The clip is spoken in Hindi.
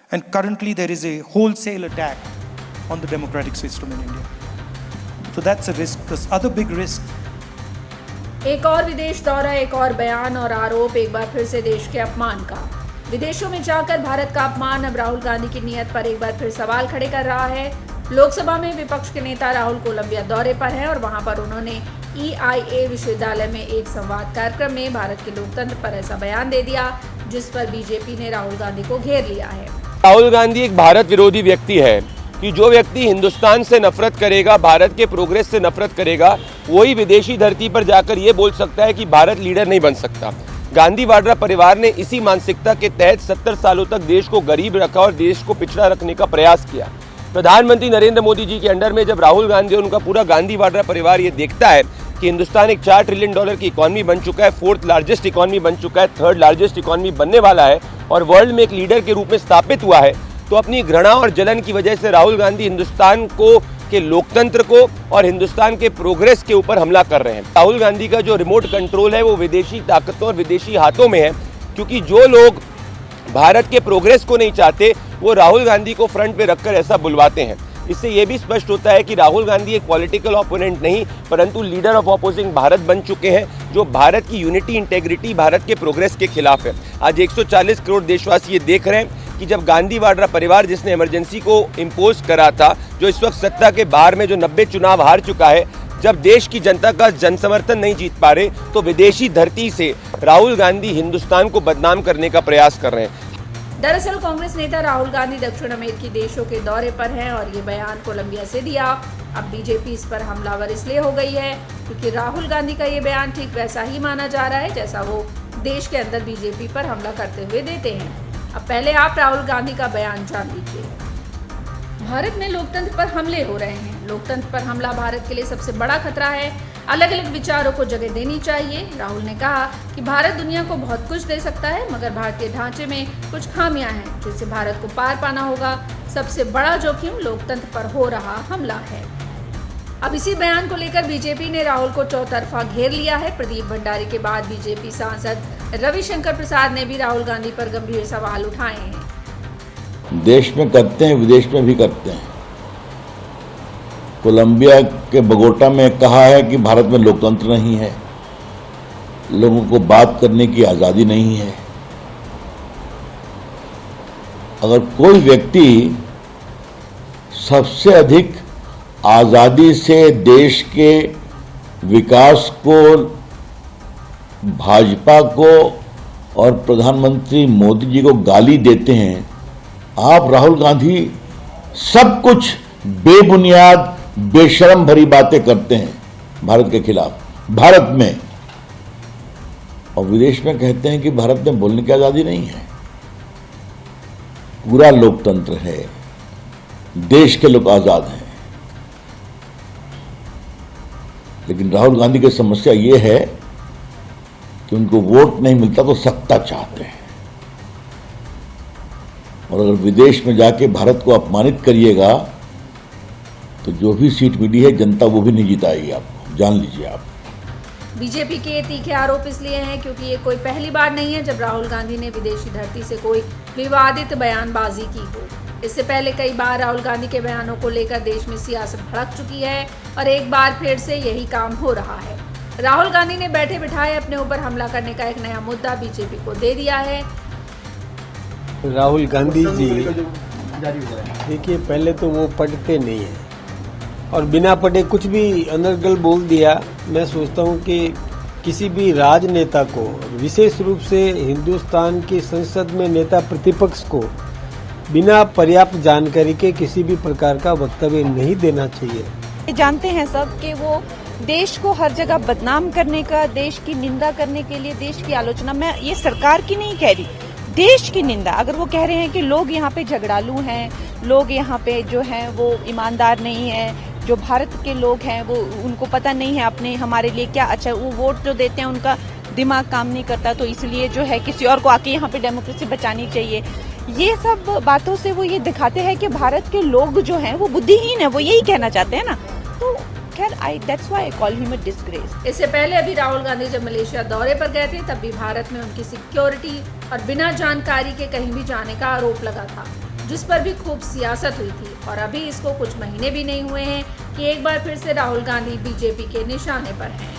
And currently there is a wholesale attack on the democratic system in India. So that's a risk. The other big risk. एक और विदेश दौरा, एक और बयान और आरोप, एक बार फिर से देश के अपमान का। विदेशों में जाकर भारत का अपमान अब राहुल गांधी की नीयत पर एक बार फिर सवाल खड़े कर रहा है। लोकसभा में विपक्ष के नेता राहुल कोलंबिया दौरे पर हैं और वहां पर उन्होंने EIA विश्वविद्यालय में एक संवाद कार्यक्रम में भारत के लोकतंत्र पर ऐसा बयान दे दिया जिस पर बीजेपी ने राहुल गांधी को घेर लिया है। राहुल गांधी एक भारत विरोधी व्यक्ति है कि जो व्यक्ति हिंदुस्तान से नफरत करेगा, भारत के प्रोग्रेस से नफरत करेगा, वही विदेशी धरती पर जाकर ये बोल सकता है कि भारत लीडर नहीं बन सकता। गांधी वाड्रा परिवार ने इसी मानसिकता के तहत 70 सालों तक देश को गरीब रखा और देश को पिछड़ा रखने का प्रयास किया। प्रधानमंत्री नरेंद्र मोदी जी के अंडर में जब राहुल गांधी और उनका पूरा गांधी वाड्रा परिवार ये देखता है कि हिंदुस्तान एक $4 ट्रिलियन की इकॉनमी बन चुका है, 4th लार्जेस्ट इकॉनमी बन चुका है, 3rd लार्जेस्ट इकॉनमी बनने वाला है और वर्ल्ड में एक लीडर के रूप में स्थापित हुआ है, तो अपनी घृणा और जलन की वजह से राहुल गांधी हिंदुस्तान को के लोकतंत्र को और हिंदुस्तान के प्रोग्रेस के ऊपर हमला कर रहे हैं। राहुल गांधी का जो रिमोट कंट्रोल है वो विदेशी ताकतों और विदेशी हाथों में है, क्योंकि जो लोग भारत के प्रोग्रेस को नहीं चाहते वो राहुल गांधी को फ्रंट पे रखकर ऐसा बुलवाते हैं। इससे ये भी स्पष्ट होता है कि राहुल गांधी एक पॉलिटिकल ओपोनेंट नहीं परंतु लीडर ऑफ ऑपोजिंग भारत बन चुके हैं, जो भारत की यूनिटी, इंटेग्रिटी, भारत के प्रोग्रेस के खिलाफ है। आज 140 करोड़ देशवासी ये देख रहे हैं कि जब गांधी वाड्रा परिवार, जिसने इमरजेंसी को इम्पोज करा था, जो इस वक्त सत्ता के बाहर में जो 90 चुनाव हार चुका है, जब देश की जनता का जनसमर्थन नहीं जीत पा रहे, तो विदेशी धरती से राहुल गांधी हिंदुस्तान को बदनाम करने का प्रयास कर रहे हैं। दरअसल कांग्रेस नेता राहुल गांधी दक्षिण अमेरिकी देशों के दौरे पर हैं और ये बयान कोलंबिया से दिया। अब बीजेपी इस पर हमलावर इसलिए हो गई है क्योंकि राहुल गांधी का ये बयान ठीक वैसा ही माना जा रहा है जैसा वो देश के अंदर बीजेपी पर हमला करते हुए देते हैं। अब पहले आप राहुल गांधी का बयान जान लीजिए। भारत में लोकतंत्र पर हमले हो रहे हैं। लोकतंत्र पर हमला भारत के लिए सबसे बड़ा खतरा है। अलग अलग विचारों को जगह देनी चाहिए। राहुल ने कहा कि भारत दुनिया को बहुत कुछ दे सकता है, मगर भारतीय ढांचे में कुछ खामियां हैं जिससे भारत को पार पाना होगा। सबसे बड़ा जोखिम लोकतंत्र पर हो रहा हमला है। अब इसी बयान को लेकर बीजेपी ने राहुल को चौतरफा घेर लिया है। प्रदीप भंडारी के बाद बीजेपी सांसद रविशंकर प्रसाद ने भी राहुल गांधी पर गंभीर सवाल उठाए हैं। देश में करते हैं, विदेश में भी करते हैं। कोलंबिया के बगोटा में कहा है कि भारत में लोकतंत्र नहीं है, लोगों को बात करने की आजादी नहीं है। अगर कोई व्यक्ति सबसे अधिक आजादी से देश के विकास को, भाजपा को और प्रधानमंत्री मोदी जी को गाली देते हैं, आप राहुल गांधी सब कुछ बेबुनियाद, बेशरम भरी बातें करते हैं भारत के खिलाफ, भारत में, और विदेश में कहते हैं कि भारत में बोलने की आजादी नहीं है। पूरा लोकतंत्र है, देश के लोग आजाद हैं। लेकिन राहुल गांधी की समस्या ये है कि उनको वोट नहीं मिलता तो सत्ता चाहते हैं, और अगर विदेश में जाके भारत को अपमानित करिएगा तो जो भी सीट मिली है जनता वो भी नहीं जिताएगी आपको, जान लीजिए आप। बीजेपी के तीखे आरोप इसलिए हैं क्योंकि ये कोई पहली बार नहीं है जब राहुल गांधी ने विदेशी धरती से कोई विवादित बयानबाजी की हो। इससे पहले कई बार राहुल गांधी के बयानों को लेकर देश में सियासत भड़क चुकी है और एक बार फिर से यही काम हो रहा है। राहुल गांधी ने बैठे बिठाए अपने ऊपर हमला करने का एक नया मुद्दा बीजेपी को दे दिया है। राहुल गांधी जी, देखिए, पहले तो वो पढ़ते नहीं है और बिना पढ़े कुछ भी अनर्गल बोल दिया। मैं सोचता हूँ कि किसी भी राजनेता को, विशेष रूप से हिंदुस्तान की संसद में नेता प्रतिपक्ष को, बिना पर्याप्त जानकारी के किसी भी प्रकार का वक्तव्य नहीं देना चाहिए। जानते हैं सब कि वो देश को हर जगह बदनाम करने का, देश की निंदा करने के लिए, देश की आलोचना, मैं ये सरकार की नहीं कह रही, देश की निंदा। अगर वो कह रहे हैं कि लोग यहाँ पे झगड़ालू हैं, लोग यहाँ पे जो हैं वो ईमानदार नहीं है, जो भारत के लोग हैं वो, उनको पता नहीं है अपने हमारे लिए क्या अच्छा, वो वोट जो देते हैं उनका दिमाग काम नहीं करता, तो इसलिए जो है किसी और को आके यहाँ पे डेमोक्रेसी बचानी चाहिए। ये सब बातों से वो ये दिखाते हैं कि भारत के लोग जो हैं वो बुद्धिहीन है, वो यही कहना चाहते हैं ना। तो खैर, that's why I call him a disgrace. इससे पहले अभी राहुल गांधी जब मलेशिया दौरे पर गए थे तब भी भारत में उनकी सिक्योरिटी और बिना जानकारी के कहीं भी जाने का आरोप लगा था। जिस पर भी खूब सियासत हुई थी। और अभी इसको कुछ महीने भी नहीं हुए हैं कि एक बार फिर से राहुल गांधी बीजेपी के निशाने पर हैं।